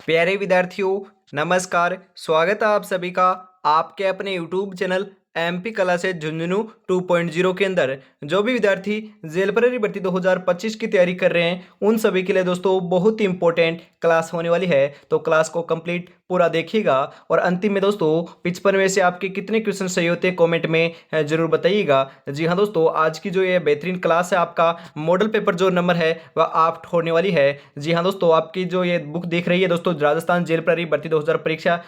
प्यारे विद्यार्थियों, नमस्कार। स्वागत है आप सभी का आपके अपने YouTube channel MP classes Jhunjhunu 2.0 के अंदर। जो भी विद्यार्थी जेल प्रेरी भर्ती 2025 की तैयारी कर रहे हैं उन सभी के लिए दोस्तों बहुत ही इंपॉर्टेंट क्लास होने वाली है, तो क्लास को कंप्लीट पूरा देखिएगा। और अंतिम में दोस्तों 55 में से आपके कितने क्वेश्चन सही होते हैं कमेंट में जरूर बताइएगा। जी हाँ दोस्तों, आज की जो ये बेहतरीन क्लास है, आपका मॉडल पेपर जो नंबर है वह आप होने वाली है। जी हाँ दोस्तों, आपकी जो ये बुक देख रही है दोस्तों, राजस्थान जेल प्रहरी भर्ती 2000 परीक्षा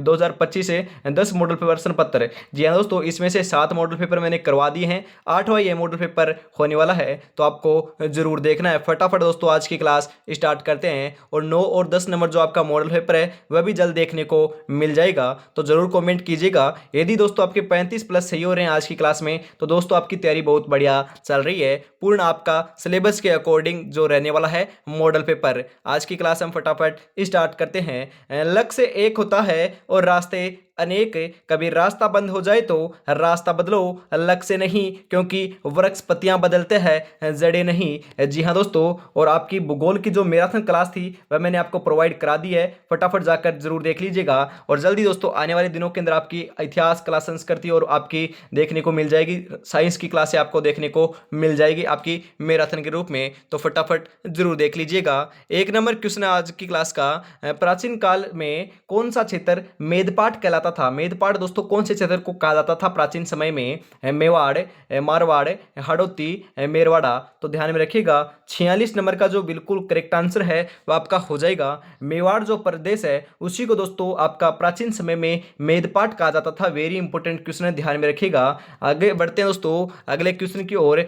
2025 से 10 मॉडल पेपर प्रश्न पत्र। जी हाँ दोस्तों, इसमें से 7 मॉडल पेपर मैंने करवा दिए हैं, 8वां ये मॉडल पेपर होने वाला है, तो आपको जरूर देखना है। फटाफट दोस्तों आज की क्लास स्टार्ट करते हैं। और 9 और 10 नंबर जो आपका मॉडल पेपर है वह भी जल्द देखने को मिल जाएगा, तो जरूर कमेंट कीजिएगा। यदि दोस्तों आपके 35 प्लस सही हो रहे हैं आज की क्लास में, तो दोस्तों आपकी तैयारी बहुत बढ़िया चल रही है। पूर्ण आपका सिलेबस के अकॉर्डिंग जो रहने वाला है मॉडल पेपर। आज की क्लास हम फटाफट स्टार्ट करते हैं। लक्ष्य एक होता है और रास्ते अनेक, कभी रास्ता बंद हो जाए तो रास्ता बदलो, लक्ष्य नहीं, क्योंकि वृक्ष पत्तियां बदलते हैं जड़ें नहीं। जी हाँ दोस्तों, और आपकी भूगोल की जो मैराथन क्लास थी वह मैंने आपको प्रोवाइड करा दी है, फटाफट जाकर जरूर देख लीजिएगा। और जल्दी दोस्तों आने वाले दिनों के अंदर आपकी इतिहास क्लास, संस्कृति और आपकी देखने को मिल जाएगी, साइंस की क्लासें आपको देखने को मिल जाएगी आपकी मैराथन के रूप में, तो फटाफट जरूर देख लीजिएगा। एक नंबर क्वेश्चन है आज की क्लास का, प्राचीन काल में कौन सा क्षेत्र मेदपाट कहलाता था। मेदपाट दोस्तों कौन से क्षेत्र को कहा जाता था प्राचीन समय में? मेवाड़, मारवाड़, हड़ौती, मेरवाड़ा। तो ध्यान में रखिएगा 46 नंबर का जो बिल्कुल करेक्ट आंसर है वह आपका हो जाएगा मेवाड़ जो प्रदेश है, उसी को दोस्तों आपका प्राचीन समय में मेदपाट कहा जाता था। वेरी इंपॉर्टेंट क्वेश्चन है, ध्यान में रखिएगा। आगे बढ़ते हैं दोस्तों अगले क्वेश्चन की ओर।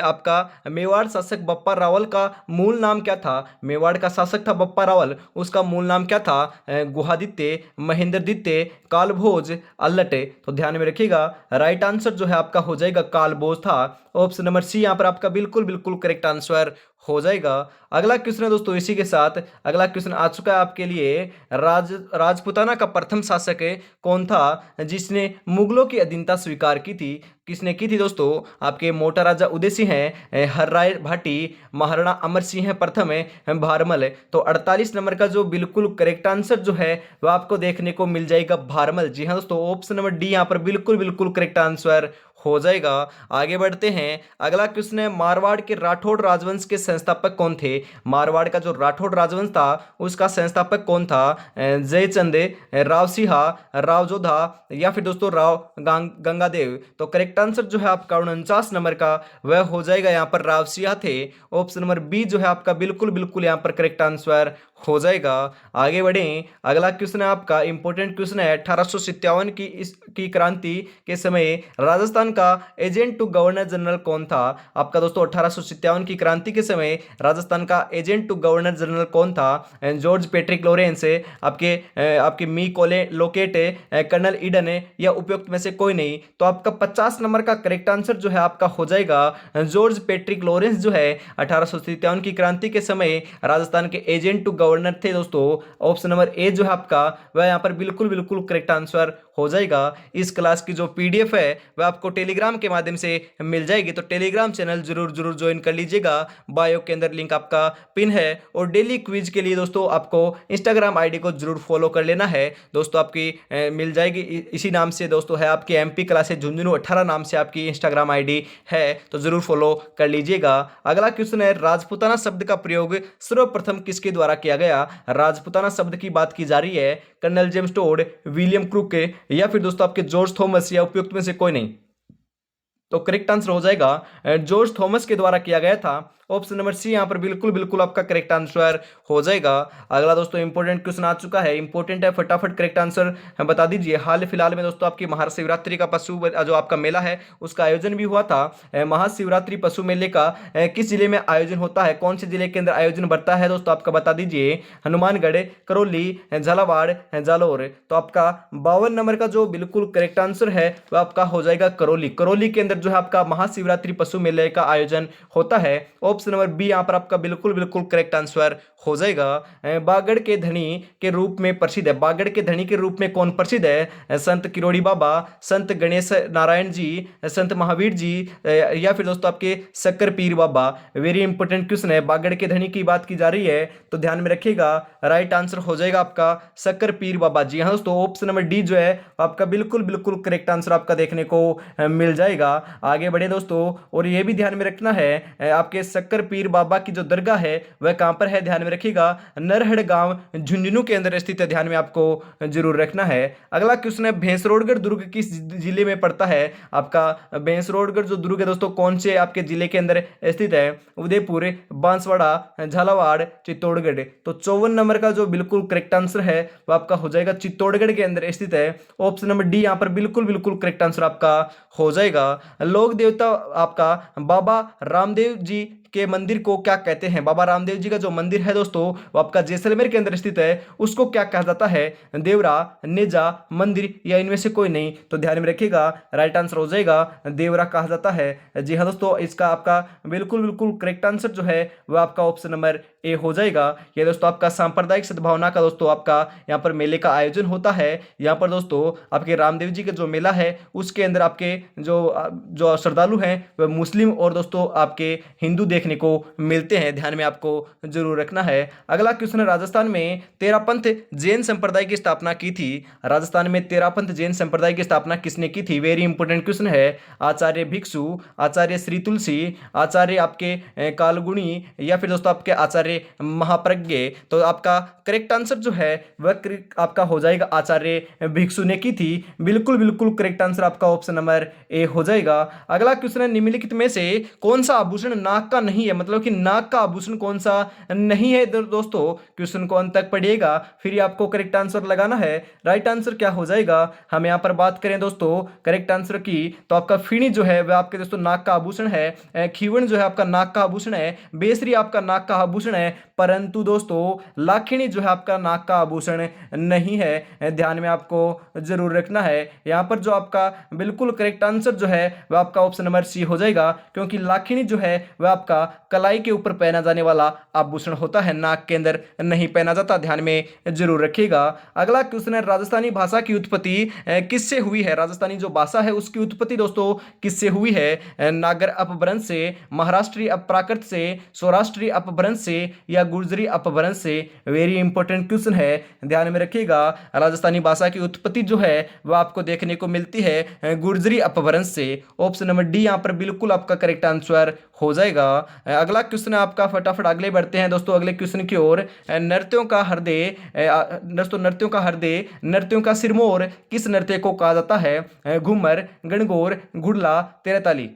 आपका मेवाड़ शासक बप्पा रावल का मूल नाम क्या था? मेवाड़ का शासक था बप्पा रावल, उसका मूल नाम क्या था? गुहादित्य, महेंद्रदित्य, कालभोज, अल्लटे। तो ध्यान में रखिएगा राइट आंसर जो है आपका हो जाएगा कालभोज था। ऑप्शन नंबर सी यहां पर आपका बिल्कुल बिल्कुल करेक्ट आंसर हो जाएगा। अगला क्वेश्चन है दोस्तों इसी के साथ अगला क्वेश्चन आ चुका है आपके लिए। राजपुताना का प्रथम शासक कौन था जिसने मुगलों की अधीनता स्वीकार की थी? किसने की थी दोस्तों? आपके मोटा राजा उदय सिंह है, हर्राय भाटी, महाराणा अमर सिंह है प्रथम है, भारमल। तो 48 नंबर का जो बिल्कुल करेक्ट आंसर जो है वह आपको देखने को मिल जाएगा भारमल। जी हाँ दोस्तों, ऑप्शन नंबर डी यहाँ पर बिल्कुल बिल्कुल करेक्ट आंसर हो जाएगा। आगे बढ़ते हैं अगला क्वेश्चन है, मारवाड़ के राठौड़ राजवंश के संस्थापक कौन थे? मारवाड़ का जो राठौड़ राजवंश था उसका संस्थापक कौन था? जयचंद, राव सिंहा, राव जोधा या फिर दोस्तों राव गंगादेव। तो करेक्ट आंसर जो है आपका 49 नंबर का वह हो जाएगा यहाँ पर राव सिंहा थे। ऑप्शन नंबर बी जो है आपका बिल्कुल बिल्कुल यहाँ पर करेक्ट आंसर हो जाएगा। आगे बढ़ें अगला क्वेश्चन है आपका इंपॉर्टेंट क्वेश्चन है, 1857 की क्रांति के समय राजस्थान का एजेंट टू गवर्नर जनरल कौन था? आपका दोस्तों 1857 की क्रांति के समय राजस्थान का एजेंट टू गवर्नर जनरल कौन था? जॉर्ज पैट्रिक लॉरेंस, आपके मी कोले लोकेट, कर्नल ईडन या उपयुक्त में से कोई नहीं। तो आपका 50 नंबर का करेक्ट आंसर जो है आपका हो जाएगा जॉर्ज पैट्रिक लॉरेंस जो है 1857 की क्रांति के समय राजस्थान के एजेंट टू गवर्नर थे दोस्तों। ऑप्शन नंबर ए जो है आपका वह यहाँ पर बिल्कुल बिल्कुल करेक्ट आंसर हो जाएगा। इस क्लास की जो पीडीएफ है वह आपको टेलीग्राम के माध्यम से मिल जाएगी, तो टेलीग्राम चैनल जरूर जरूर ज्वाइन कर लीजिएगा। बायो के अंदर लिंक आपका पिन है। और डेली क्विज के लिए दोस्तों आपको इंस्टाग्राम आईडी को जरूर फॉलो कर लेना है दोस्तों, आपकी मिल जाएगी इसी नाम से दोस्तों है आपकी एमपी क्लासेस झुंझुनू 18 नाम से आपकी इंस्टाग्राम आईडी है, तो जरूर फॉलो कर लीजिएगा। अगला क्वेश्चन है, राजपूताना शब्द का प्रयोग सर्वप्रथम किसके द्वारा किया गया? राजपूताना शब्द की बात की जा रही है, colonel James Tod, William Crooke या फिर दोस्तों आपके जॉर्ज थॉमस या उपयुक्त में से कोई नहीं। तो करेक्ट आंसर हो जाएगा जॉर्ज थॉमस के द्वारा किया गया था। ऑप्शन नंबर सी यहां पर बिल्कुल बिल्कुल आपका करेक्ट आंसर हो जाएगा। अगला दोस्तों इंपॉर्टेंट क्वेश्चन आ चुका है, इंपॉर्टेंट है, फटाफट करेक्ट आंसर बता दीजिए। हाल फिलहाल में दोस्तों आपकी महाशिवरात्रि का जो आपका मेला है उसका आयोजन भी हुआ था। महाशिवरात्रि पशु मेले का किस जिले में आयोजन होता है? कौन से जिले के अंदर आयोजन बढ़ता है दोस्तों आपका बता दीजिए। हनुमानगढ़, करौली, झालावाड़, जालौर। तो आपका 52 नंबर का जो बिल्कुल करेक्ट आंसर है वह आपका हो जाएगा करौली। करौली के अंदर जो है आपका महाशिवरात्रि पशु मेले का आयोजन होता है। ऑप्शन नंबर बी यहाँ पर आपका बिल्कुल बिल्कुल करेक्ट आंसर हो जाएगा। बागड़ के धनी के रूप में प्रसिद्ध है, बागड़ के धनी के रूप में कौन प्रसिद्ध है? संत किरोड़ी बाबा, संत गणेश नारायण जी, संत महावीर जी, या फिर दोस्तों आपके शक्कर पीर बाबा। वेरी इंपॉर्टेंट क्वेश्चन है, बागड़ के धनी की बात की जा रही है तो ध्यान में रखिएगा, राइट आंसर हो जाएगा आपका शक्कर पीर बाबा। जी हाँ दोस्तों, ऑप्शन नंबर डी जो है आपका बिल्कुल बिल्कुल करेक्ट आंसर आपका देखने को मिल जाएगा। आगे बढ़े दोस्तों, और ये भी ध्यान में रखना है आपके शक्कर पीर बाबा की जो दरगाह है वह कहां पर है? ध्यान में रखिएगा, नरहड़ गांव झुंझुनू के अंदर स्थित है, ध्यान में आपको जरूर रखना है। अगला क्वेश्चन है, भैंसरोडगढ़ दुर्ग किस जिले में पड़ता है? आपका भैंसरोडगढ़ जो दुर्ग है दोस्तों कौन से आपके जिले के अंदर स्थित है? उदयपुर, बांसवाड़ा, झालावाड़, चित्तौड़गढ़। तो 54 नंबर का जो बिल्कुल करेक्ट आंसर है वो आपका हो जाएगा चित्तौड़गढ़ के अंदर स्थित है। ऑप्शन नंबर डी यहाँ पर बिल्कुल बिल्कुल करेक्ट आंसर आपका हो जाएगा। लोक देवता आपका बाबा रामदेव जी के मंदिर को क्या कहते हैं? बाबा रामदेव जी का जो मंदिर है दोस्तों वो आपका जैसलमेर के अंदर स्थित है, उसको क्या कहा जाता है? देवरा, नेजा, मंदिर या इनमें से कोई नहीं? तो ध्यान में रखिएगा, राइट आंसर हो जाएगा देवरा कहा जाता है। जी हाँ दोस्तों, इसका आपका बिल्कुल बिल्कुल करेक्ट आंसर जो है वह आपका ऑप्शन नंबर ए हो जाएगा। ये दोस्तों आपका सांप्रदायिक सद्भावना का दोस्तों आपका यहाँ पर मेले का आयोजन होता है। यहाँ पर दोस्तों आपके रामदेव जी का जो मेला है उसके अंदर आपके जो जो श्रद्धालु हैं वह मुस्लिम और दोस्तों आपके हिंदू देखने को मिलते हैं, ध्यान में आपको जरूर रखना है। अगला क्वेश्चन है, राजस्थान में तेरापंथ जैन संप्रदाय की स्थापना की थी? राजस्थान में तेरापंथ जैन संप्रदाय की स्थापना किसने की थी? वेरी इंपोर्टेंट क्वेश्चन है। आचार्य भिक्षु, आचार्य श्री तुलसी, आचार्य आपके कालगुणी, या फिर दोस्तों आपके आचार्य महाप्रज्ञ। तो आपका करेक्ट आंसर जो है वह आपका हो जाएगा आचार्य भिक्षु ने की थी। बिल्कुल बिल्कुल करेक्ट आंसर आपका ऑप्शन नंबर ए हो जाएगा। अगला क्वेश्चन है, निम्नलिखित में से कौन सा आभूषण नाक का नहीं है? मतलब कि नाक का आभूषण कौन सा नहीं है? दोस्तों क्वेश्चन को अंत तक पढ़िएगा, फिर आपको करेक्ट आंसर लगाना है। राइट आंसर क्या हो जाएगा? हम यहां पर बात करें दोस्तों करेक्ट आंसर की तो आपका फिणी जो है वह आपके दोस्तों नाक का आभूषण है, खीवण जो है आपका नाक का आभूषण है, बेसरी आपका नाक का आभूषण है, परंतु दोस्तों लाखिणी जो है आपका नाक का आभूषण नहीं है, ध्यान में आपको जरूर रखना है। यहां पर जो आपका बिल्कुल करेक्ट आंसर जो है वह आपका ऑप्शन नंबर सी हो जाएगा, क्योंकि लाखिणी जो है वह आपका कलाई के ऊपर पहना जाने वाला आभूषण होता है, नाक के अंदर नहीं पहना जाता, ध्यान में जरूर रखिएगा। अगला क्वेश्चन है, राजस्थानी भाषा की उत्पत्ति किससे हुई है? राजस्थानी जो भाषा है उसकी उत्पत्ति दोस्तों किससे हुई है? नागर अपभ्रंश से, महाराष्ट्री अपप्राकृत से, सौराष्ट्री अपभ्रंश से या गुर्जरी अपभ्रंश से? वेरी इंपॉर्टेंट क्वेश्चन है, ध्यान में रखिएगा। राजस्थानी भाषा की उत्पत्ति जो है वह आपको देखने को मिलती है गुर्जरी अपभ्रंश से। ऑप्शन नंबर डी यहां पर बिल्कुल आपका करेक्ट आंसर हो जाएगा। अगला क्वेश्चन है आपका, फटाफट आगे बढ़ते हैं दोस्तों अगले क्वेश्चन की ओर। नृत्यों का हृदय दोस्तों, नृत्यों का हृदय, नृत्यों का सिरमौर किस नृत्य को कहा जाता है? घूमर, गणगौर, घुड़ला, तेरताली।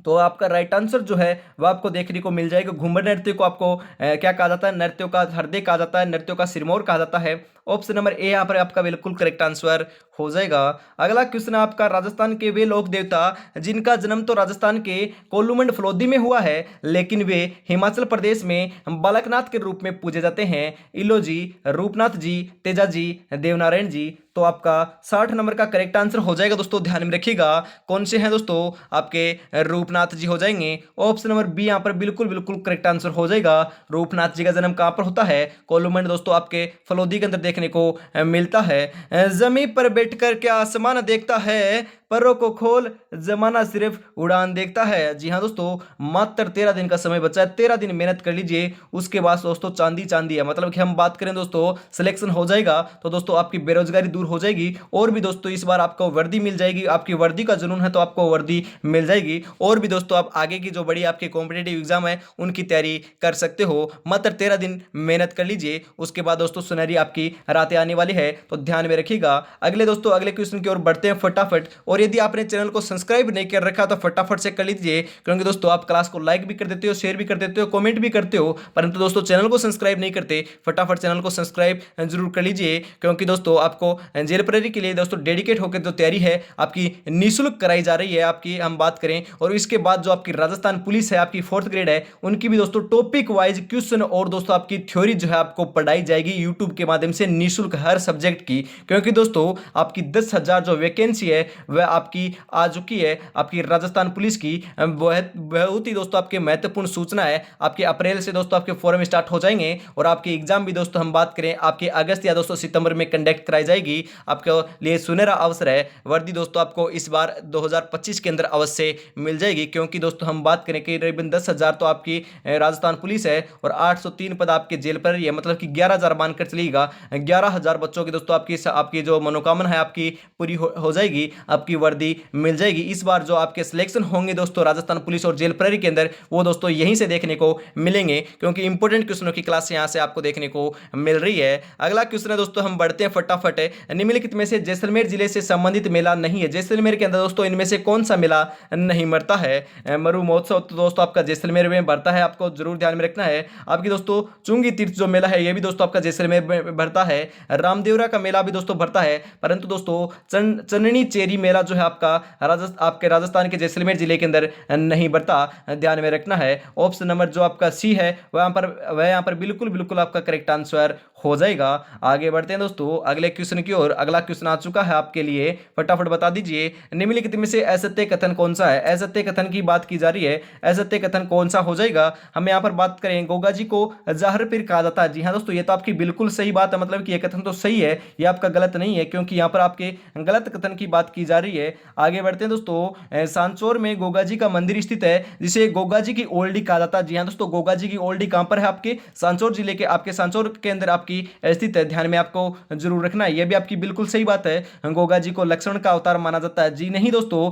तो आपका राइट आंसर जो है वह आपको देखने को मिल जाएगा। घूमर नृत्य को आपको क्या कहा जाता है? नृत्यों का हृदय कहा जाता है, नृत्यों का सिरमौर कहा जाता है। ऑप्शन नंबर ए यहाँ पर आपका बिल्कुल करेक्ट आंसर हो जाएगा। अगला क्वेश्चन आपका, राजस्थान के वे लोक देवता जिनका जन्म तो राजस्थान के कोल्लूमंड फलोदी में हुआ है लेकिन वे हिमाचल प्रदेश में बालकनाथ के रूप में पूजे जाते हैं? इलो जी, रूपनाथ जी, तेजा जी, देवनारायण जी। तो आपका 60 नंबर का करेक्ट आंसर हो जाएगा दोस्तों, ध्यान में रखिएगा। कौन से हैं दोस्तों? आपके रूपनाथ जी हो जाएंगे। ऑप्शन नंबर बी यहाँ पर बिल्कुल बिल्कुल करेक्ट आंसर हो जाएगा। रूपनाथ जी का जन्म कहाँ पर होता है? कोल्लूमंड दोस्तों आपके फलोदी के अंदर देखने को मिलता है। जमीन पर बैठकर क्या आसमान देखता है, परों को खोल जमाना सिर्फ उड़ान देखता है। जी हाँ दोस्तों, मात्र 13 दिन का समय बचा है, 13 दिन मेहनत कर लीजिए, उसके बाद दोस्तों चांदी चांदी है। मतलब कि हम बात करें दोस्तों सिलेक्शन हो जाएगा तो दोस्तों आपकी बेरोजगारी दूर हो जाएगी, और भी दोस्तों इस बार आपको वर्दी मिल जाएगी। आपकी वर्दी का जुनून है तो आपको वर्दी मिल जाएगी, और भी दोस्तों आप आगे की जो बड़ी आपके कॉम्पिटेटिव एग्जाम है उनकी तैयारी कर सकते हो। मात्र 13 दिन मेहनत कर लीजिए, उसके बाद दोस्तों सुनहरी आपकी रातें आने वाली है, तो ध्यान में रखिएगा। अगले दोस्तों अगले क्वेश्चन की ओर बढ़ते हैं फटाफट। और यदि आपने चैनल को सब्सक्राइब नहीं कर रखा तो फटाफट से कर लीजिए, क्योंकि दोस्तों आप क्लास को लाइक भी कर देते हो, शेयर भी कर देते हो, कमेंट भी करते हो, परंतु दोस्तों चैनल को सब्सक्राइब नहीं करते। फटाफट चैनल को सब्सक्राइब जरूर कर लीजिए, क्योंकि दोस्तों आपको जेल प्रेरी के लिए दोस्तों डेडिकेट होकर जो तैयारी है आपकी निःशुल्क कराई जा रही है। आपकी हम बात करें, और इसके बाद जो आपकी राजस्थान पुलिस है आपकी 4th ग्रेड है, उनकी भी दोस्तों टॉपिक वाइज क्वेश्चन और दोस्तों आपकी थ्योरी जो है आपको पढ़ाई जाएगी यूट्यूब के माध्यम से निःशुल्क हर सब्जेक्ट की। क्योंकि दोस्तों आपकी 10,000 जो वैकेंसी है वह आपकी आ चुकी है आपकी राजस्थान पुलिस की। बहुत बहुत ही दोस्तों आपके महत्वपूर्ण सूचना है। आपके अप्रैल से दोस्तों आपके फॉर्म स्टार्ट हो जाएंगे और आपके एग्जाम भी दोस्तों हम बात करें आपके अगस्त या दोस्तों सितंबर में कंडक्ट कराई जाएगी। आपके लिए सुनहरा अवसर है। वर्दी दोस्तों आपको इस बार 2025 के अंदर अवश्य मिल जाएगी, क्योंकि दोस्तों हम बात करें कि करीबन 10,000 तो आपकी राजस्थान पुलिस है और 803 पद आपके जेल पर ही है, मतलब कि 11,000 मानकर चलिएगा। 11,000 बच्चों की दोस्तों आपकी जो मनोकामना है आपकी पूरी हो जाएगी, आपकी वर्दी मिल जाएगी। इस बार जो आपके सिलेक्शन होंगे दोस्तों राजस्थान पुलिस और जेल प्रहरी के अंदर, वो दोस्तों यहीं से देखने को मिलेंगे, क्योंकि इंपॉर्टेंट क्वेश्चनों की क्लास यहां से आपको देखने को मिल रही है। अगला क्वेश्चन है दोस्तों, हम बढ़ते हैं फटाफट। निम्नलिखित में से जैसलमेर जिले से संबंधित मेला नहीं है। जैसलमेर के अंदर दोस्तों इनमें से कौन सा मेला नहीं मरता है? मरु महोत्सव तो दोस्तों आपका जैसलमेर में बढ़ता है, आपको जरूर ध्यान में रखना है। आपकी दोस्तों चुंगी तीर्थ जो मेला है ये भी दोस्तों आपका जैसलमेर में बढ़ता है। रामदेवरा का मेला भी दोस्तों बढ़ता है, परंतु दोस्तों चन्नी चेरी मेला जो है आपके राजस्थान के जैसलमेर जिले के अंदर नहीं बढ़ता, ध्यान में रखना है। ऑप्शन नंबर जो आपका सी है वह यहाँ पर बिल्कुल बिल्कुल आपका करेक्ट आंसर हो जाएगा। आगे बढ़ते हैं दोस्तों अगले क्वेश्चन की ओर। अगला क्वेश्चन आ चुका है आपके लिए, फटाफट बता दीजिए निम्नलिखित में से असत्य कथन कौन सा है? असत्य कथन की बात की जा रही है, असत्य कथन कौन सा हो जाएगा? हम यहाँ पर बात करें गोगा जी को जाहर पीर कहा जाता है। जी हाँ दोस्तों, ये तो आपकी बिल्कुल सही बात है, मतलब कि ये कथन तो सही है, ये आपका गलत नहीं है, क्योंकि यहाँ पर आपके गलत कथन की बात की जा रही है। आगे बढ़ते हैं दोस्तों, सांचौर में गोगा जी का मंदिर स्थित है जिसे गोगा जी की ओल्डी कहा जाता है। जी हाँ दोस्तों, गोगा जी की ओल्डी कहां पर है? आपके सांचौर जिले के आपके सांचौर के अंदर आपकी स्थित है, ध्यान में आपको जरूर रखना है। यह भी आपकी बिल्कुल सही बात है। गोगा जी को लक्ष्मण का अवतार माना जाता है। जी नहीं दोस्तों,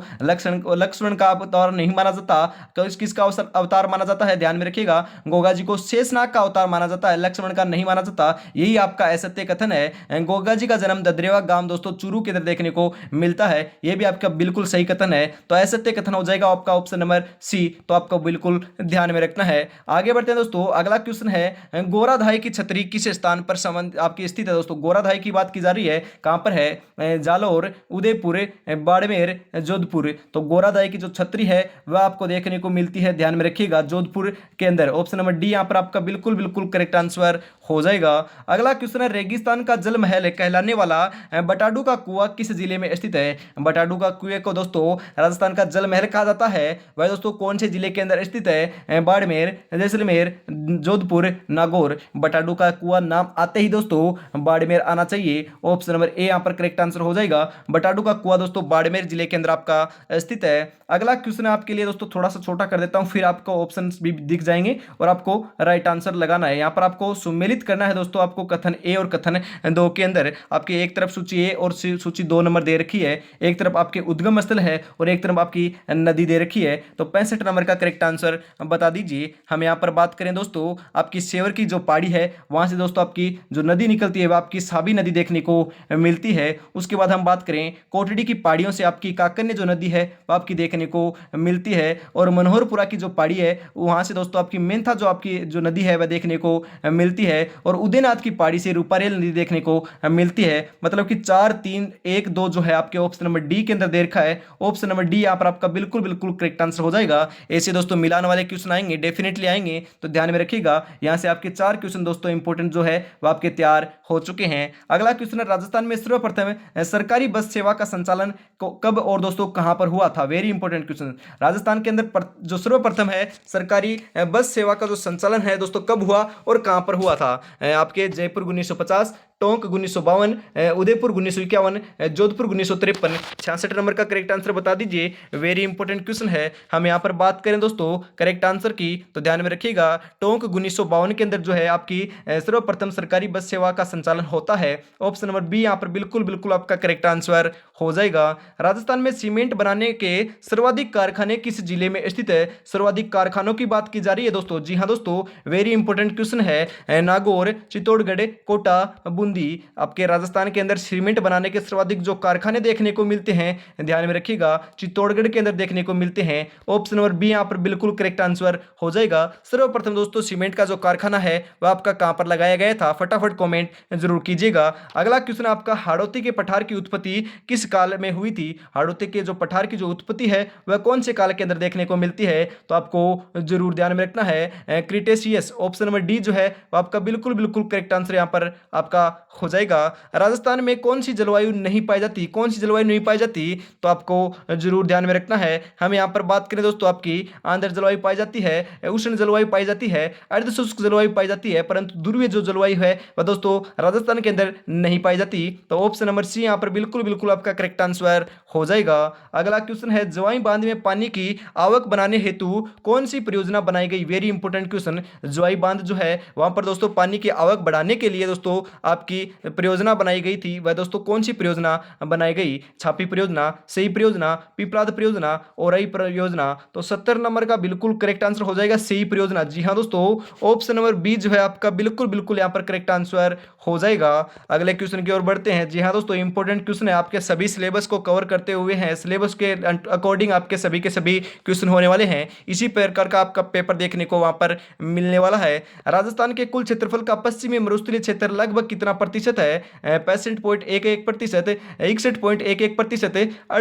लक्ष्मण का अवतार नहीं माना जाता। तो किसका अवतार माना जाता है? ध्यान में रखिएगा, गोगा जी को शेषनाग का अवतार माना जाता है, लक्ष्मण का नहीं माना जाता। यही आपका असत्य कथन है। गोगा जी का जन्म ददरेवा गांव दोस्तों चूरू के अंदर देखने को मिलता है, यह भी आपका बिल्कुल सही कथन है। तो असत्य कथन हो जाएगा आपका ऑप्शन नंबर सी, तो आपको बिल्कुल ध्यान में रखना है। आगे बढ़ते हैं दोस्तों, अगला क्वेश्चन है गोराधाई की छतरी किस स्थान पर संबंध आपकी स्थित है? दोस्तों गोराधाई की बात की जा रही है, कहां पर है? जालौर, उदयपुर, बाड़मेर, जोधपुर। तो गोराधाई की जो छतरी है वह आपको देखने को मिलती है, ध्यान में रखिएगा, जोधपुर के अंदर। ऑप्शन नंबर डी यहां पर आपका बिल्कुल बिल्कुल करेक्ट आंसर हो जाएगा। अगला क्वेश्चन है रेगिस्तान का जल महल कहलाने वाला बटाडू का कुआं किस जिले में स्थित है? बटाडू का कुएं को दोस्तों राजस्थान का जल महल कहा जाता है, वह दोस्तों कौन से जिले के अंदर स्थित है? बाड़मेर, जैसलमेर, जोधपुर, नागौर। बटाडू का कुआं नाम आते ही दोस्तों बाड़मेर आना चाहिए। ऑप्शन नंबर ए यहां पर करेक्ट आंसर हो जाएगा। बटाडू का कुआं दोस्तों बाड़मेर जिले के अंदर आपका स्थित है। अगला क्वेश्चन आपके लिए दोस्तों थोड़ा सा छोटा कर देता हूं, फिर आपको ऑप्शन भी दिख जाएंगे और आपको राइट आंसर लगाना है। यहां पर आपको सुमेलित करना है दोस्तों, आपको कथन ए और कथन दो के अंदर आपके एक तरफ सूची ए और सूची 2 नंबर दे रखी है, एक तरफ आपके उद्गम स्थल है और एक तरफ आपकी नदी दे रखी है। तो 65 नंबर का करेक्ट आंसर बता दीजिए। हम यहां पर बात करें दोस्तों आपकी सेवर की जो पहाड़ी है वहां से दोस्तों आपकी जो नदी निकलती है वह आपकी साबी नदी देखने को मिलती है। उसके बाद हम बात करें कोटड़ी की पहाड़ियों से आपकी काकन्य जो नदी है वह आपकी देखने को मिलती है, और मनोहरपुरा की जो पहाड़ी है वहां से दोस्तों आपकी मेंथा जो आपकी जो नदी है वह देखने को मिलती है, और उदयनाथ की पहाड़ी से रूपारेल नदी देखने को मिलती है। मतलब कि 4 3 1 2 जो है आपके ऑप्शन नंबर डी के अंदर दे रखा है। ऑप्शन नंबर डी यहां पर आपका बिल्कुल बिल्कुल करेक्ट आंसर हो जाएगा। ऐसे दोस्तों मिलान वाले क्वेश्चन आएंगे, डेफिनेटली आएंगे, तो ध्यान में रखिएगा। यहां से आपके 4 क्वेश्चन दोस्तों इंपॉर्टेंट जो है वह आपके तैयार हो चुके हैं। अगला क्वेश्चन है राजस्थान में सर्वप्रथम सरकारी बस सेवा का संचालन कब और दोस्तों कहां पर हुआ था? Very important question. राजस्थान के अंदर जो सर्वप्रथम है सरकारी बस सेवा का जो संचालन है दोस्तों कब हुआ और कहां पर हुआ था? आपके जयपुर 1950, टोंक 1952, उदयपुर 1951, जोधपुर 1953। 66 नंबर का करेक्ट आंसर बता दीजिए। वेरी इंपॉर्टेंट क्वेश्चन है। हम यहां पर बात करें दोस्तों करेक्ट आंसर की, तो ध्यान में रखिएगा टोंक 1952 के अंदर जो है आपकी सर्वप्रथम सरकारी बस सेवा का संचालन होता है। ऑप्शन नंबर बी यहां पर बिल्कुल बिल्कुल आपका करेक्ट आंसर हो जाएगा। राजस्थान में सीमेंट बनाने के सर्वाधिक कारखाने किस जिले में स्थित है? सर्वाधिक कारखानों की बात की जा रही है दोस्तों। जी हां दोस्तों, वेरी इंपॉर्टेंट क्वेश्चन है। नागौर, चित्तौड़गढ़, कोटा, बूंदी। आपके राजस्थान के अंदर सीमेंट बनाने के सर्वाधिक जो कारखाने देखने को मिलते हैं, ध्यान में रखिएगा, चित्तौड़गढ़ के अंदर देखने को मिलते हैं। ऑप्शन नंबर बी यहां पर बिल्कुल करेक्ट आंसर हो जाएगा। सर्वप्रथम दोस्तों सीमेंट का जो कारखाना है वह आपका कहां पर लगाया गया था? फटाफट कमेंट जरूर कीजिएगा। अगला क्वेश्चन आपका हाड़ौती के पठार की उत्पत्ति किस काल में हुई थी? हाड़ौती के जो पठार की जो उत्पत्ति है वह कौन से काल के अंदर देखने को मिलती है? तो आपको जरूर ध्यान में रखना है क्रिटेशियस। ऑप्शन नंबर डी जो है वो आपका बिल्कुल बिल्कुल करेक्ट आंसर यहां पर आपका हो जाएगा। राजस्थान में कौन सी जलवायु नहीं पाई जाती, कौन सी जलवायु नहीं पाई जाती, तो आपको जरूर ध्यान में रखना है। हम यहाँ पर बात करें दोस्तों, आपकी आंध्र जलवायु पाई जाती है, उष्ण जलवायु पाई जाती है, अर्ध शुष्क जलवायु पाई जाती है, परंतु ध्रुवीय जो जलवायु है वह दोस्तों राजस्थान के अंदर नहीं पाई जाती। तो ऑप्शन नंबर सी यहाँ पर बिल्कुल बिल्कुल आपका करेक्ट आंसर हो जाएगा। अगला क्वेश्चन है, जवाई बांध में पानी की आवक बनाने हेतु कौन सी परियोजना बनाई गई। Very important question. जवाई बांध जो है वहां पर दोस्तों पानी की आवक बढ़ाने के लिए दोस्तों आपकी परियोजना बनाई गई थी, वह दोस्तों कौन सी परियोजना बनाई गई। छापी परियोजना, सही परियोजना, पिपलाद परियोजना, ओरई परियोजना। तो 70 नंबर का बिल्कुल करेक्ट आंसर हो जाएगा सही परियोजना। जी हाँ दोस्तों, ऑप्शन नंबर बी जो है आपका बिल्कुल बिल्कुल यहाँ पर करेक्ट आंसर हो जाएगा। अगले क्वेश्चन की ओर बढ़ते हैं। जी हाँ दोस्तों, इंपॉर्टेंट क्वेश्चन है, आपके सभी सिलेबस को कवर करते हुए हैं, सिलेबस के अकॉर्डिंग आपके सभी के सभी क्वेश्चन होने वाले हैं। इसी प्रकार का आपका पेपर देखने को वहां पर मिलने वाला है। राजस्थान के कुल क्षेत्रफल का पश्चिमी मरुस्थलीय क्षेत्र लगभग कितना प्रतिशत है। 65.11%, 61.11%,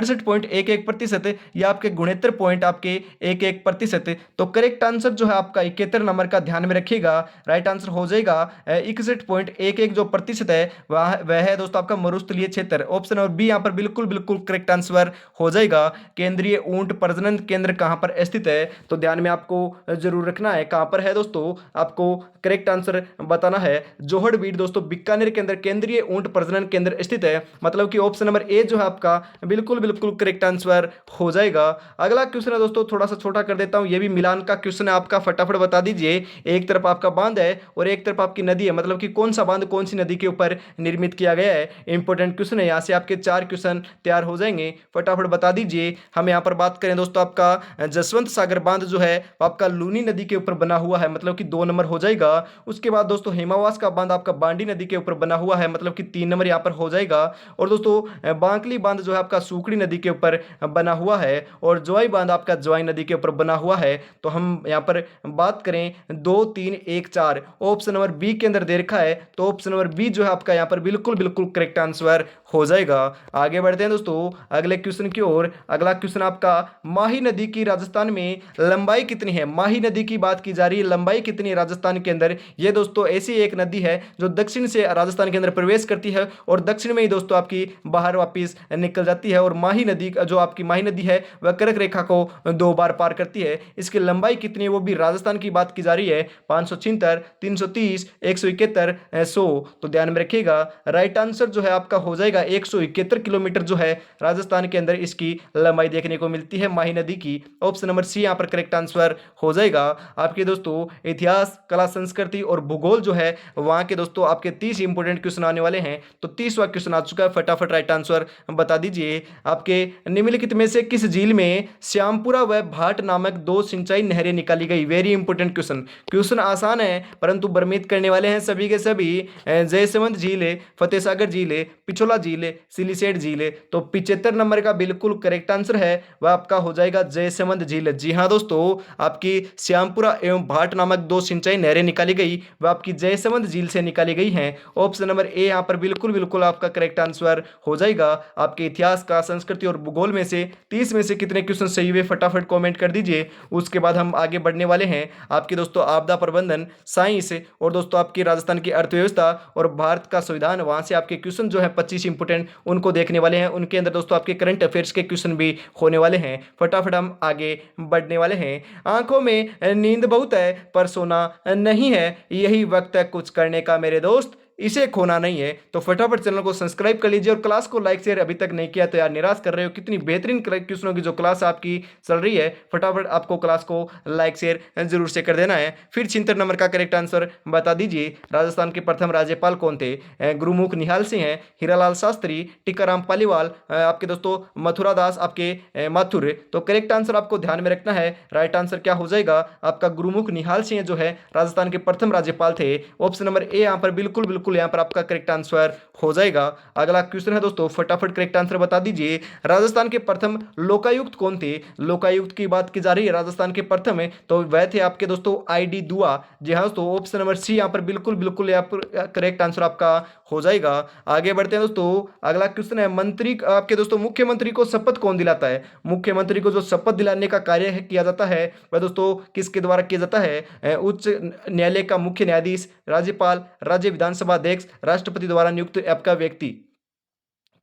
68.11% या आपके गुणोत्तर पॉइंट आपके 11%। तो करेक्ट आंसर जो है आपका 71 नंबर का ध्यान में रखिएगा, राइट आंसर हो जाएगा 61.11 जो प्रतिशत है वह है दोस्तों आपका मरुस्थलीय क्षेत्र। ऑप्शन और बी यहाँ पर बिल्कुल बिल्कुल करेक्ट आंसर हो जाएगा। केंद्रीय ऊंट प्रजनन केंद्र कहां पर स्थित है, तो ध्यान में आपको जरूर रखना है कहां पर है दोस्तों, आपको करेक्ट आंसर बताना है। जोहड़बीड़ दोस्तों बीकानेर के अंदर केंद्रीय ऊंट प्रजनन केंद्र स्थित है, मतलब कि ऑप्शन नंबर ए जो है आपका बिल्कुल बिल्कुल करेक्ट आंसर हो जाएगा। अगला क्वेश्चन है दोस्तों, थोड़ा सा छोटा कर देता हूं, यह भी मिलान का क्वेश्चन है आपका, फटाफट बता दीजिए। एक तरफ आपका बांध है और एक तरफ आपकी नदी है, मतलब कि कौन सा बांध कौन सी नदी के ऊपर निर्मित किया गया है। इंपॉर्टेंट क्वेश्चन है, यहां से आपके 4 क्वेश्चन तैयार हो जाएंगे, फटाफट बता दीजिए। हम यहां पर बात करें दोस्तों, आपका जसवंत सागर बांध जो है आपका लूनी नदी के ऊपर बना हुआ है, मतलब कि 2 नंबर हो जाएगा। उसके बाद दोस्तों हेमावास का बांध आपका बांडी नदी के ऊपर बना हुआ है, मतलब कि 3 नंबर यहां पर हो जाएगा। और दोस्तों बांकली बांध जो है आपका सूखड़ी नदी के ऊपर बना हुआ है, और जोई बांध आपका जोई नदी के ऊपर बना हुआ है। तो हम यहां पर बात करें 2 3 1 4, ऑप्शन नंबर बी के अंदर दे रखा है, तो ऑप्शन नंबर बी जो है आपका यहां पर बिल्कुल बिल्कुल करेक्ट आंसर हो जाएगा। आगे बढ़ते हैं दोस्तों अगले क्वेश्चन की ओर। अगला क्वेश्चन आपका, माही नदी की राजस्थान में लंबाई कितनी है। माही नदी की बात की जा रही है, लंबाई कितनी है राजस्थान के अंदर। यह दोस्तों ऐसी एक नदी है जो दक्षिण से राजस्थान के अंदर प्रवेश करती है और दक्षिण में ही दोस्तों आपकी बाहर वापिस निकल जाती है। और माही नदी जो आपकी माही नदी है वह कर्क रेखा को 2 बार पार करती है। इसकी लंबाई कितनी है वो भी राजस्थान की बात की जा रही है, 576, 330, 171, 100। तो ध्यान में रखिएगा, राइट आंसर जो है आपका हो जाएगा 171 किलोमीटर जो है राजस्थान के अंदर इसकी लंबाई देखने को मिलती है माही नदी की। ऑप्शन नंबर सी यहाँ पर करेक्ट आंसर हो जाएगा। आपके दोस्तों इतिहास, कला, संस्कृति और भूगोल जो है वहां के दोस्तों आपके 30 इंपोर्टेंट क्वेश्चन आने वाले हैं। तो 30वां क्वेश्चन आ चुका है, फटाफट राइट आंसर बता दीजिए। आपके निम्नलिखित में से किस झील में श्यामपुरा व भाट नामक 2 सिंचाई नहरें निकाली गई। Very important question. क्वेश्चन आसान है परंतु भ्रमित करने वाले हैं सभी के सभी। जयसमंद झील है, फतेह सागर झील है, पिछोला झील है, सिलीसेट झील है। तो 75 नंबर का बिल्कुल करेक्ट आंसर है वह आपका हो जाएगा जयसमंद झील। जी हाँ दोस्तों, आपकी श्यामपुरा एवं भाट नामक 2 सिंचाई नहरें निकाली गई वह आपकी जयसमंद झील से निकाली गई हैं। ऑप्शन नंबर ए यहाँ पर बिल्कुल बिल्कुल आपका करेक्ट आंसर हो जाएगा। आपके इतिहास का, संस्कृति और भूगोल में से 30 में से कितने क्वेश्चन सही हुए फटाफट कमेंट कर दीजिए। उसके बाद हम आगे बढ़ने वाले हैं। आपके दोस्तों आपदा प्रबंधन, साइंस और दोस्तों आपकी राजस्थान की अर्थव्यवस्था और भारत का संविधान, वहां से आपके क्वेश्चन जो है 25 इंपोर्टेंट उनको देखने वाले हैं। उनके अंदर दोस्तों आपके करंट अफेयर्स के क्वेश्चन भी होने वाले हैं। फटाफट हम आगे बढ़ने वाले हैं। आंखों में नींद बहुत है पर सोना नहीं है, यही वक्त है कुछ करने का मेरे दोस्त, इसे खोना नहीं है। तो फटाफट चैनल को सब्सक्राइब कर लीजिए और क्लास को लाइक शेयर अभी तक नहीं किया तो यार निराश कर रहे हो। कितनी बेहतरीन क्वेश्चनों की जो क्लास आपकी चल रही है, फटाफट आपको क्लास को लाइक शेयर जरूर से कर देना है। फिर 76 नंबर का करेक्ट आंसर बता दीजिए। राजस्थान के प्रथम राज्यपाल कौन थे। गुरुमुख निहाल सिंह है, हीरालाल शास्त्री, टीकाराम पालीवाल, आपके दोस्तों मथुरा दास आपके माथुर। तो करेक्ट आंसर आपको ध्यान में रखना है, राइट आंसर क्या हो जाएगा आपका गुरुमुख निहाल सिंह जो है राजस्थान के प्रथम राज्यपाल थे। ऑप्शन नंबर ए यहाँ पर बिल्कुल बिल्कुल यहाँ पर आपका करेक्ट आंसर हो जाएगा। अगला क्वेश्चन है दोस्तों, फटाफट करेक्ट आंसर बता दीजिए। राजस्थान के प्रथम लोकायुक्त कौन थे। लोकायुक्त की बात की जा रही है राजस्थान के प्रथम है तो वह थे आपके दोस्तों ID दुआ। जी हाँ दोस्तों, ऑप्शन नंबर सी यहाँ पर बिल्कुल बिल्कुल यहाँ पर करेक्ट आंसर आपका हो जाएगा। आगे बढ़ते हैं दोस्तों, अगला क्वेश्चन है, मंत्री आपके दोस्तों मुख्यमंत्री को शपथ कौन दिलाता है। मुख्यमंत्री को जो शपथ दिलाने का कार्य किया जाता है वह दोस्तों किसके द्वारा किया जाता है। उच्च न्यायालय का मुख्य न्यायाधीश, राज्यपाल, राज्य विधानसभा विधानसभा अध्यक्ष राष्ट्रपति द्वारा नियुक्त आपका व्यक्ति।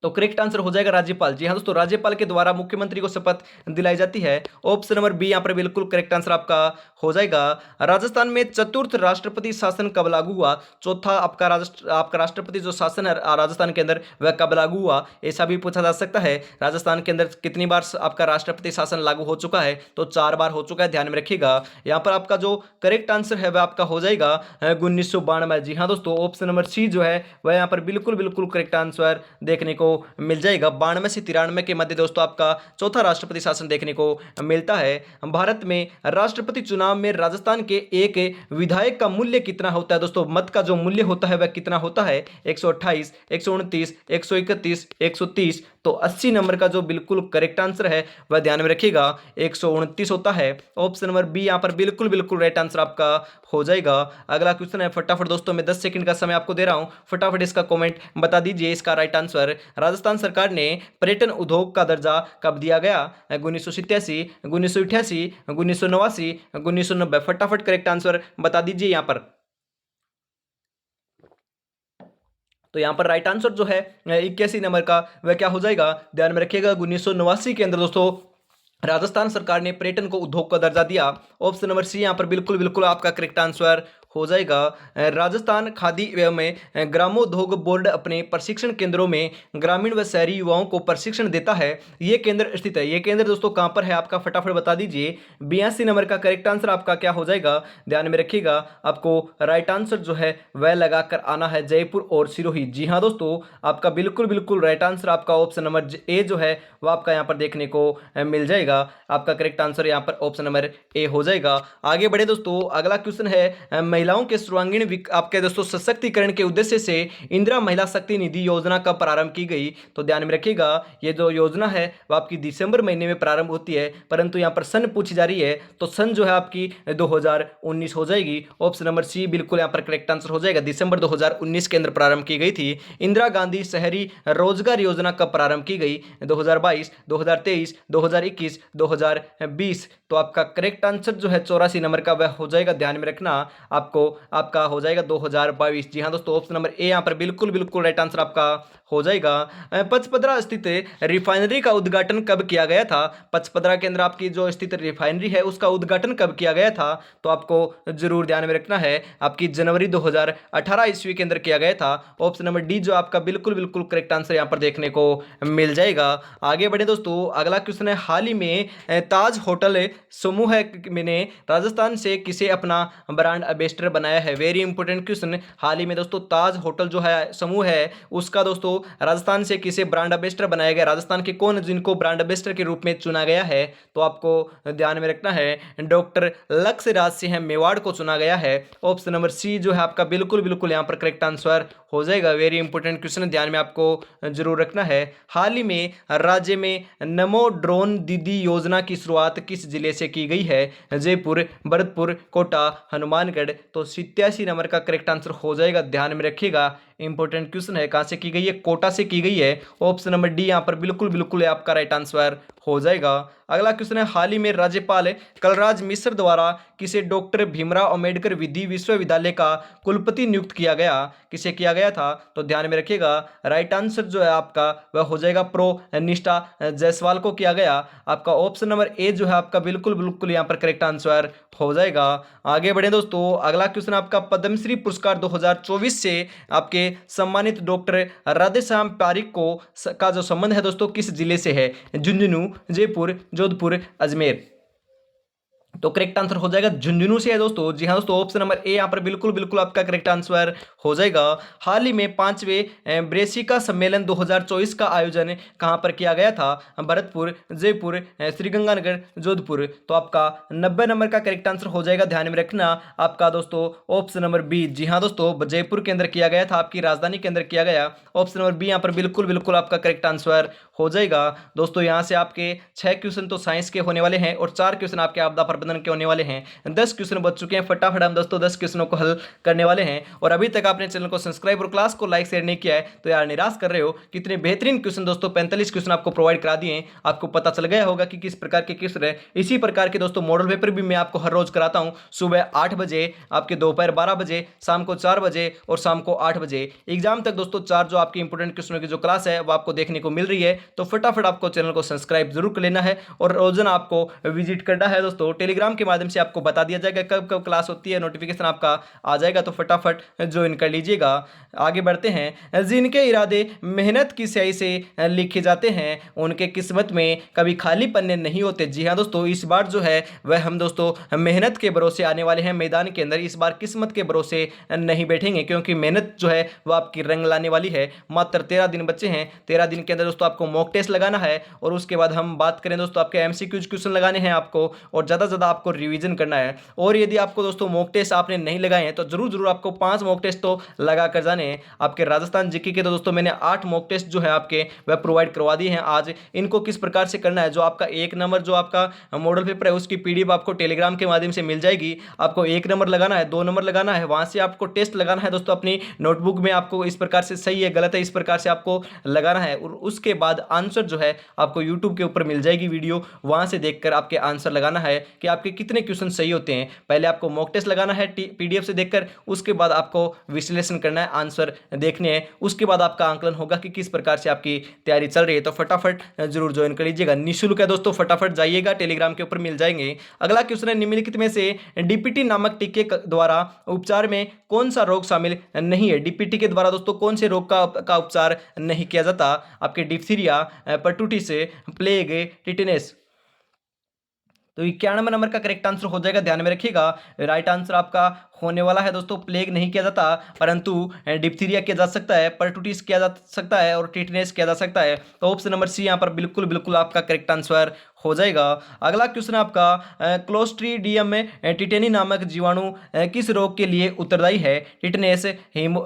तो करेक्ट आंसर हो जाएगा राज्यपाल। जी हाँ दोस्तों, राज्यपाल के द्वारा मुख्यमंत्री को शपथ दिलाई जाती है। ऑप्शन नंबर बी यहाँ पर बिल्कुल करेक्ट आंसर आपका हो जाएगा। राजस्थान में चतुर्थ राष्ट्रपति शासन कब लागू हुआ? चौथा आपका राष्ट्रपति जो शासन है राजस्थान के अंदर वह कब लागू हुआ, ऐसा भी पूछा जा सकता है। राजस्थान के अंदर कितनी बार आपका राष्ट्रपति शासन लागू हो चुका है? तो 4 बार हो चुका है, ध्यान में रखिएगा। यहाँ पर आपका जो करेक्ट आंसर है वह आपका हो जाएगा 1992। जी हाँ दोस्तों, ऑप्शन नंबर सी जो है वह यहाँ पर बिल्कुल बिल्कुल करेक्ट आंसर देखने को मिल जाएगा। 92 से 93 के मध्य दोस्तों आपका चौथा राष्ट्रपति शासन देखने को मिलता है। भारत में राष्ट्रपति चुनाव में राजस्थान के एक विधायक का मूल्य कितना होता है? दोस्तों मत का जो मूल्य होता है वह कितना होता है? 128, 129, 131, 130। तो 80 नंबर का जो बिल्कुल करेक्ट आंसर है वह ध्यान में रखिएगा 129 होता है। ऑप्शन नंबर बी यहाँ पर बिल्कुल बिल्कुल राइट आंसर आपका हो जाएगा। अगला क्वेश्चन है, फटाफट दोस्तों मैं 10 सेकंड का समय आपको दे रहा हूं, फटाफट इसका कमेंट बता दीजिए इसका राइट आंसर। राजस्थान सरकार ने पर्यटन उद्योग का दर्जा कब दिया गया? 1987, 1988, 1989, 1990। फटाफट करेक्ट आंसर बता दीजिए यहाँ पर। तो यहाँ पर राइट आंसर जो है 81 नंबर का वह क्या हो जाएगा? ध्यान में रखिएगा 1989 के अंदर दोस्तों राजस्थान सरकार ने पर्यटन को उद्योग का दर्जा दिया। ऑप्शन नंबर सी यहाँ पर बिल्कुल बिल्कुल आपका करेक्ट आंसर हो जाएगा। राजस्थान खादी एवं ग्रामोद्योग बोर्ड अपने प्रशिक्षण केंद्रों में ग्रामीण व शहरी युवाओं को प्रशिक्षण देता है। ये केंद्र स्थित है, ये केंद्र दोस्तों कहाँ पर है आपका? फटाफट बता दीजिए। 82 नंबर का करेक्ट आंसर आपका क्या हो जाएगा? ध्यान में रखिएगा, आपको राइट आंसर जो है वह लगाकर आना है जयपुर और सिरोही। जी हाँ दोस्तों, आपका बिल्कुल बिल्कुल राइट आंसर आपका ऑप्शन नंबर ए जो है वह आपका यहाँ पर देखने को मिल जाएगा। आपका करेक्ट आंसर यहाँ पर ऑप्शन नंबर ए हो जाएगा। आगे बढ़े दोस्तों, अगला क्वेश्चन है, महिलाओं के सर्वांगीण आपके दोस्तों सशक्तिकरण के उद्देश्य से इंदिरा महिला शक्ति निधि योजना कब प्रारंभ की गई? तो ध्यान में रखिएगा, ये जो योजना है वह आपकी दिसंबर महीने में प्रारंभ होती है, परंतु यहाँ पर सन पूछी जा रही है तो सन जो है आपकी 2019 हो जाएगी। ऑप्शन नंबर सी बिल्कुल यहाँ पर करेक्ट आंसर हो जाएगा। दिसंबर 2019 के अंदर प्रारंभ की गई थी। इंदिरा गांधी शहरी रोजगार योजना कब प्रारंभ की गई? 2022, 2023, 2021, 2020। तो आपका करेक्ट आंसर जो है 84 नंबर का वह हो जाएगा, ध्यान में रखना, आपका हो जाएगा 2022। जी हाँ दोस्तों, ऑप्शन नंबर ए यहाँ पर बिल्कुल बिल्कुल राइट आंसर आपका हो जाएगा। पचपदरा स्थित रिफाइनरी का उद्घाटन कब किया गया था? पचपदरा के अंदर आपकी जो स्थित रिफाइनरी है उसका उद्घाटन कब किया गया था? तो आपको जरूर ध्यान में रखना है, आपकी जनवरी 2018 ईस्वी के अंदर किया गया था। ऑप्शन नंबर डी जो आपका बिल्कुल बिल्कुल करेक्ट आंसर यहाँ पर देखने को मिल जाएगा। आगे बढ़े दोस्तों, अगला क्वेश्चन है, हाल ही में ताज होटल समूह ने राजस्थान से किसे अपना ब्रांड एम्बेसडर बनाया है? Very important question. हाल ही में दोस्तों ताज होटल जो है समूह है उसका दोस्तों राजस्थान से किसे ब्रांड एम्बेसडर बनाया गया? राजस्थान के कौन जिनको ब्रांड एम्बेसडर के रूप में चुना गया है? तो आपको ध्यान में रखना है, डॉक्टर लक्ष्य राज सिंह मेवाड़ को चुना गया है। ऑप्शन नंबर सी जो है आपका बिल्कुल बिल्कुल यहाँ पर करेक्ट आंसर हो जाएगा। वेरी इंपॉर्टेंट क्वेश्चन, ध्यान में आपको जरूर रखना है। हाल ही में राज्य में नमो ड्रोन दीदी योजना की शुरुआत किस जिले से की गई है? जयपुर, भरतपुर, कोटा, हनुमानगढ़। तो 87 नंबर का करेक्ट आंसर हो जाएगा, ध्यान में रखिएगा। इंपॉर्टेंट क्वेश्चन है, कहां से की गई है? कोटा से की गई है। ऑप्शन नंबर डी यहां पर बिल्कुल बिल्कुल आपका राइट आंसर हो जाएगा। अगला क्वेश्चन है, हाल ही में राज्यपाल कलराज मिश्र द्वारा किसे डॉक्टर भीमराव अंबेडकर विधि विश्वविद्यालय का कुलपति नियुक्त किया गया? किसे किया गया था? तो ध्यान में रखिएगा, राइट आंसर जो है आपका वह हो जाएगा प्रो निष्ठा जायसवाल को किया गया। आपका ऑप्शन नंबर ए जो है आपका बिल्कुल बिल्कुल यहाँ पर करेक्ट आंसर हो जाएगा। आगे बढ़े दोस्तों, अगला क्वेश्चन आपका पद्मश्री पुरस्कार 2024 से आपके सम्मानित डॉक्टर राधेश्याम पारिक का जो संबंध है दोस्तों किस जिले से है? झुंझुनू, जयपुर, जोधपुर, अजमेर। तो करेक्ट आंसर हो जाएगा झुंझुनू से है दोस्तों। जी हाँ दोस्तों, ऑप्शन नंबर ए यहाँ पर बिल्कुल बिल्कुल आपका करेक्ट आंसर हो जाएगा। हाल ही में 5वें ब्रेसिका सम्मेलन 2024 का आयोजन कहाँ पर किया गया था? भरतपुर, जयपुर, श्रीगंगानगर, जोधपुर। तो आपका 90 नंबर का करेक्ट आंसर हो जाएगा, ध्यान में रखना, आपका दोस्तों ऑप्शन नंबर बी। जी हाँ दोस्तों, जयपुर के अंदर किया गया था, आपकी राजधानी के अंदर किया गया। ऑप्शन नंबर बी यहाँ पर बिल्कुल बिल्कुल आपका करेक्ट आंसर हो जाएगा। दोस्तों यहाँ से आपके 6 क्वेश्चन तो साइंस के होने वाले हैं और 4 क्वेश्चन आपके आपदा पर प्रबंधन के होने वाले हैं। 10 क्वेश्चन बच चुके हैं, फटाफट हम दोस्तों 10 क्वेश्चनों को हल करने वाले हैं। और अभी तक आपने चैनल को सब्सक्राइब और क्लास को लाइक शेयर नहीं किया है तो यार निराश कर रहे हो। कितने बेहतरीन क्वेश्चन दोस्तों 45 क्वेश्चन आपको प्रोवाइड करा दिए हैं। आपको पता चल गया होगा कि किस प्रकार के क्वेश्चन है। इसी प्रकार के दोस्तों मॉडल पेपर भी मैं आपको हर रोज कराता हूं, सुबह 8 बजे, आपके दोपहर 12 बजे, शाम को 4 बजे और शाम को 8 बजे। एग्जाम तक दोस्तों 4 जो आपकी इंपोर्टेंट क्वेश्चनों की जो क्लास है वो आपको देखने को मिल रही है। तो फटाफट आपको चैनल को सब्सक्राइब जरूर कर लेना है और रोजाना आपको विजिट करना है दोस्तों। टेलीग्राम के माध्यम से आपको बता दिया जाएगा कब कब क्लास होती है, नोटिफिकेशन आपका आ जाएगा, तो फटाफट ज्वाइन कर लीजिएगा। आगे बढ़ते हैं। जिनके इरादे मेहनत की स्याही से लिखे जाते हैं उनके किस्मत में कभी खाली पन्ने नहीं होते। जी हाँ दोस्तों, इस बार जो है वह हम दोस्तों मेहनत के भरोसे आने वाले हैं मैदान के अंदर। इस बार किस्मत के भरोसे नहीं बैठेंगे क्योंकि मेहनत जो है वह आपकी रंग लाने वाली है। मात्र 13 दिन बचे हैं। 13 दिन के अंदर दोस्तों आपको मॉक टेस्ट लगाना है और उसके बाद हम बात करें दोस्तों आपके एमसीक्यूज क्वेश्चन लगाने हैं आपको और ज़्यादा से ज़्यादा आपको रिवीजन करना है। और यदि आपको दोस्तों मॉक टेस्ट आपने नहीं लगाए हैं तो जरूर आपको 5 मॉक टेस्ट तो लगा कर जाने हैं। आपके राजस्थान जीके के तो दोस्तों मैंने 8 मॉक टेस्ट जो है आपके वह प्रोवाइड करवा दिए हैं। आज इनको किस प्रकार से करना है, जो आपका 1 नंबर जो आपका मॉडल पेपर है उसकी पीडीएफ आपको टेलीग्राम के माध्यम से मिल जाएगी। आपको 1 नंबर लगाना है, 2 नंबर लगाना है, वहां से आपको टेस्ट लगाना है दोस्तों अपनी नोटबुक में। आपको इस प्रकार से सही है गलत है इस प्रकार से आपको लगाना है और उसके बाद आंसर जो है आपको यूट्यूब के ऊपर मिल जाएगी वीडियो, वहां से देखकर आपके आंसर लगाना है कि आपके कितने क्वेश्चन सही होते हैं। पहले आपको मॉक टेस्ट लगाना है पीडीएफ से देखकर, उसके बाद आपको विश्लेषण करना है, आंसर देखने हैं, उसके बाद आपका आंकलन होगा कि किस प्रकार से आपकी तैयारी चल रही है। तो फटाफट जरूर ज्वाइन कर लीजिएगा, निःशुल्क है दोस्तों, फटाफट जाइएगा, टेलीग्राम के ऊपर मिल जाएंगे। अगला क्वेश्चन है, निम्नलिखित में से डीपीटी नामक टीके द्वारा उपचार में कौन सा रोग शामिल नहीं है। डीपीटी के द्वारा दोस्तों कौन से रोग का उपचार नहीं किया जाता। आपके डिप्थीरिया, परटूटिस, प्लेग, टिटेनस। तो 91 नंबर का करेक्ट आंसर हो जाएगा, ध्यान में रखिएगा। राइट आंसर आपका होने वाला है दोस्तों प्लेग नहीं किया जाता, परंतु डिप्थीरिया किया जा सकता है, परटूटिस किया जा सकता है और टिटेनस किया जा सकता है। तो ऑप्शन नंबर सी यहाँ पर बिल्कुल आपका करेक्ट आंसर हो जाएगा। अगला क्वेश्चन आपका, क्लोस्ट्रीडियम में टिटेनी नामक जीवाणु किस रोग के लिए उत्तरदायी है। टिटेनस,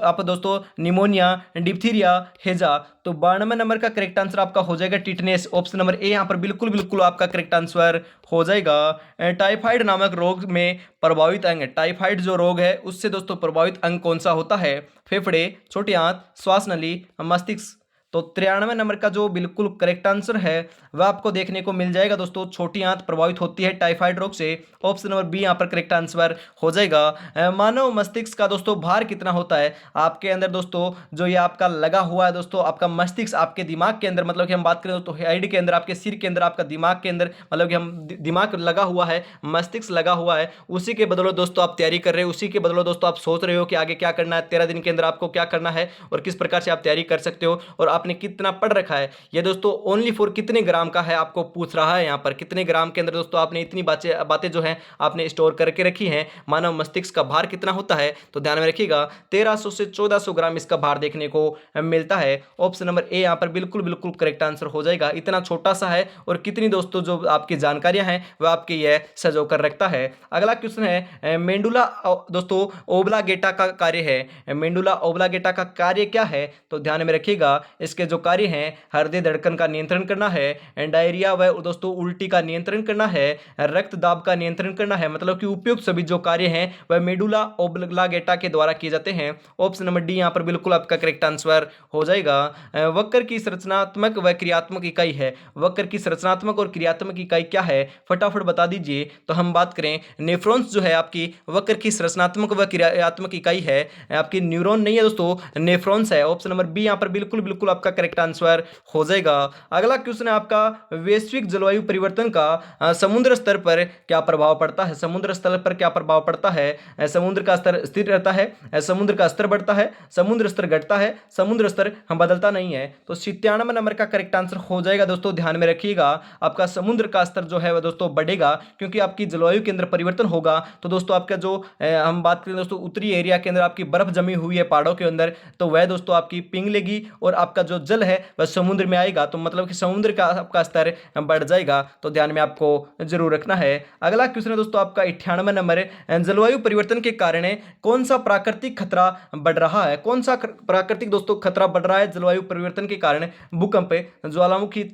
आप दोस्तों निमोनिया, डिप्थीरिया, हेजा। तो 92 नंबर का करेक्ट आंसर आपका हो जाएगा टिटेनस। ऑप्शन नंबर ए यहाँ पर बिल्कुल आपका करेक्ट आंसर हो जाएगा। टाइफाइड नामक रोग में प्रभावित अंग, टाइफाइड जो रोग है उससे दोस्तों प्रभावित अंग कौन सा होता है। फेफड़े, छोटी आंत, श्वास नली, मस्तिष्क। तो 93 नंबर का जो बिल्कुल करेक्ट आंसर है वह आपको देखने को मिल जाएगा दोस्तों, छोटी आंत प्रभावित होती है टाइफाइड रोग से। ऑप्शन नंबर बी यहाँ पर करेक्ट आंसर हो जाएगा। मानव मस्तिष्क का दोस्तों भार कितना होता है आपके अंदर दोस्तों, जो ये आपका लगा हुआ है दोस्तों, आपका मस्तिष्क आपके दिमाग के अंदर, मतलब कि हम बात करें दोस्तों हेड के अंदर, आपके सिर के अंदर, आपका दिमाग के अंदर, मतलब कि हम दिमाग लगा हुआ है, मस्तिष्क लगा हुआ है, उसी के बदलो दोस्तों आप तैयारी कर रहे हो, उसी के बदलो दोस्तों आप सोच रहे हो कि आगे क्या करना है, 13 दिन के अंदर आपको क्या करना है और किस प्रकार से आप तैयारी कर सकते हो और आपने कितना पढ़ रखा है। ये दोस्तों ओनली फॉर कितने ग्राम का है आपको पूछ रहा है यहाँ पर, कितने ग्राम के अंदर दोस्तों आपने इतनी बातें जो हैं आपने स्टोर करके रखी हैं। मानव मस्तिष्क का भार कितना होता है तो ध्यान में रखिएगा 1300 से 1400 ग्राम इसका भार देखने को मिलता है। ऑप्शन नंबर ए यहाँ पर बिल्कुल करेक्ट आंसर हो जाएगा। इतना छोटा सा है और कितनी दोस्तों जो आपकी जानकारियां हैं वह आपके यह सजो कर रखता है। अगला क्वेश्चन है, मेंडुला दोस्तों ओब्लागेटा का कार्य है। मेंडुला ओब्लागेटा का कार्य क्या है तो ध्यान में रखिएगा, इसके जो कार्य हैं हृदय धड़कन का नियंत्रण करना है, डायरिया व दोस्तों उल्टी का नियंत्रण करना है, रक्त दाब का नियंत्रण करना है। मतलब कि उपयुक्त सभी जो कार्य हैं वह मेडुला ओब्लागेटा के द्वारा किए जाते हैं। ऑप्शन नंबर डी यहाँ पर बिल्कुल आपका करेक्ट आंसर हो जाएगा। वक्र की संरचनात्मक व क्रियात्मक इकाई है। वक्र की संरचनात्मक और क्रियात्मक इकाई क्या है फटाफट बता दीजिए। तो हम बात करें नेफ्रॉन्स जो है आपकी वक्र की संरचनात्मक व क्रियात्मक इकाई है, आपकी न्यूरॉन नहीं है दोस्तों, नेफ्रॉन्स है। ऑप्शन नंबर बी यहाँ पर बिल्कुल आपका करेक्ट आंसर हो जाएगा। अगला क्वेश्चन है आपका, वैश्विक जलवायु परिवर्तन का समुद्र स्तर पर क्या प्रभाव पड़ता है। समुद्र स्तर पर क्या प्रभाव पड़ता है। समुद्र का स्तर स्थिर रहता है, समुद्र का स्तर बढ़ता है, समुद्र स्तर घटता है, समुद्र स्तर बदलता नहीं है। तो 97 नंबर का करेक्ट आंसर हो जाएगा दोस्तों, ध्यान में रखिएगा। आपका समुद्र का स्तर जो है वह दोस्तों बढ़ेगा क्योंकि आपकी जलवायु के अंदर परिवर्तन होगा। तो दोस्तों आपका जो हम बात करें दोस्तों उत्तरी एरिया के अंदर आपकी बर्फ जमी हुई है पहाड़ों के अंदर, तो वह दोस्तों आपकी पिघलेगी और आपका जो जल है वह समुद्र में आएगा, तो मतलब कि समुद्र का आपका स्तर बढ़ जाएगा। तो ध्यान में आपको जरूर रखना है। अगला क्वेश्चन है दोस्तों आपका 98 नंबर है, जलवायु परिवर्तन के कारण कौन सा प्राकृतिक खतरा बढ़ रहा है। कौन सा प्राकृतिक दोस्तों खतरा बढ़ रहा है जलवायु परिवर्तन के कारण। भूकंप, ज्वालामुखी,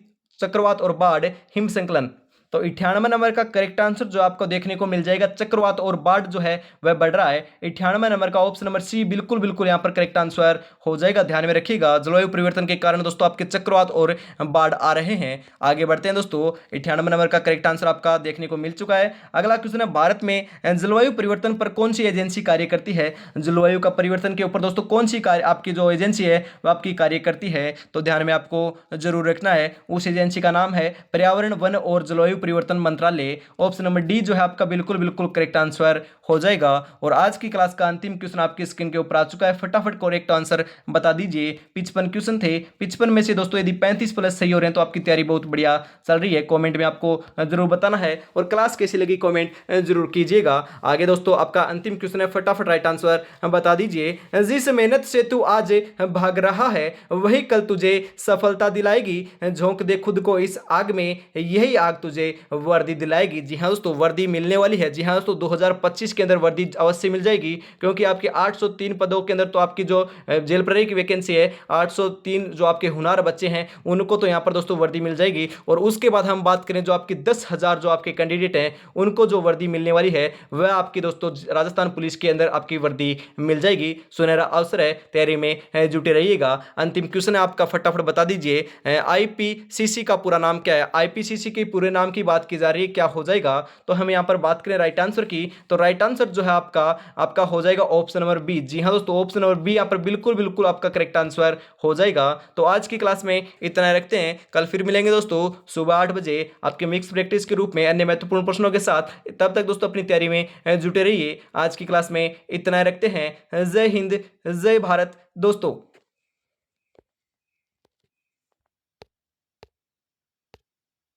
चक्रवात और बाढ़, हिमस्खलन। तो 98 नंबर का करेक्ट आंसर जो आपको देखने को मिल जाएगा, चक्रवात और बाढ़ जो है वह बढ़ रहा है। 98 नंबर का ऑप्शन नंबर सी बिल्कुल बिल्कुल यहां पर करेक्ट आंसर हो जाएगा। ध्यान में रखिएगा, जलवायु परिवर्तन के कारण दोस्तों आपके चक्रवात और बाढ़ आ रहे हैं। आगे बढ़ते हैं दोस्तों, 98 नंबर का करेक्ट आंसर आपका देखने को मिल चुका है। अगला क्वेश्चन है, भारत में जलवायु परिवर्तन पर कौन सी एजेंसी कार्य करती है? जलवायु का परिवर्तन के ऊपर दोस्तों कौन सी कार्य आपकी जो एजेंसी है वह आपकी कार्य करती है? तो ध्यान में आपको जरूर रखना है, उस एजेंसी का नाम है पर्यावरण, वन और जलवायु परिवर्तन मंत्रालय। ऑप्शन नंबर डी जो है आपका बिल्कुल बिल्कुल करेक्ट आंसर हो जाएगा। और आज की क्लास का अंतिम क्वेश्चन आपकी स्क्रीन के ऊपर आ चुका है, फटाफट करेक्ट आंसर बता दीजिए। 55 क्वेश्चन थे, 55 में से दोस्तों यदि 35 प्लस सही हो रहे हैं तो आपकी तैयारी बहुत बढ़िया चल रही है। कमेंट में आपको जरूर बताना है और क्लास कैसी लगी कमेंट जरूर कीजिएगा। आगे दोस्तों आपका अंतिम क्वेश्चन है, फटाफट राइट आंसर बता दीजिए। जिस मेहनत से तू आज भाग रहा है वही कल तुझे सफलता दिलाएगी, झोंक दे खुद को इस आग में, यही आग तुझे वर्दी दिलाएगी। जी हाँ दोस्तों, वर्दी मिलने वाली है। जी हाँ दोस्तों, 2025 के अंदर वर्दी अवश्य मिल जाएगी, क्योंकि आपके 803 पदों के अंदर तो आपकी जो जेल प्रहरी की वैकेंसी है, 803 जो आपके हुनार बच्चे हैं उनको तो यहाँ पर दोस्तों वर्दी मिल जाएगी। और उसके बाद हम बात करें जो आपकी 10,000 जो आपके कैंडिडेट हैं उनको जो वर्दी मिलने वाली है वह आपकी दोस्तों राजस्थान पुलिस के अंदर आपकी वर्दी मिल जाएगी। सुनहरा अवसर है, तैयारी में जुटे रहिएगा। अंतिम क्वेश्चन है आपका, फटाफट बता दीजिए। आईपीसीसी का पूरा नाम क्या है? आईपीसीसी के पूरे नाम की बात की जा रही है, क्या हो जाएगा? तो हम यहाँ पर बात करें राइट आंसर की, तो राइट आंसर जो है आपका हो जाएगा ऑप्शन नंबर बी। जी हाँ दोस्तों, ऑप्शन नंबर बी यहाँ पर बिल्कुल बिल्कुल आपका करेक्ट आंसर हो जाएगा। तो आज की क्लास में इतना रखते हैं, कल फिर मिलेंगे दोस्तों सुबह 8 बजे आपके मिक्स प्रैक्टिस के रूप में अन्य महत्वपूर्ण प्रश्नों के साथ। तब तक दोस्तों अपनी तैयारी में जुटे रहिए। आज की क्लास में इतना रखते हैं। जय हिंद, जय भारत दोस्तों।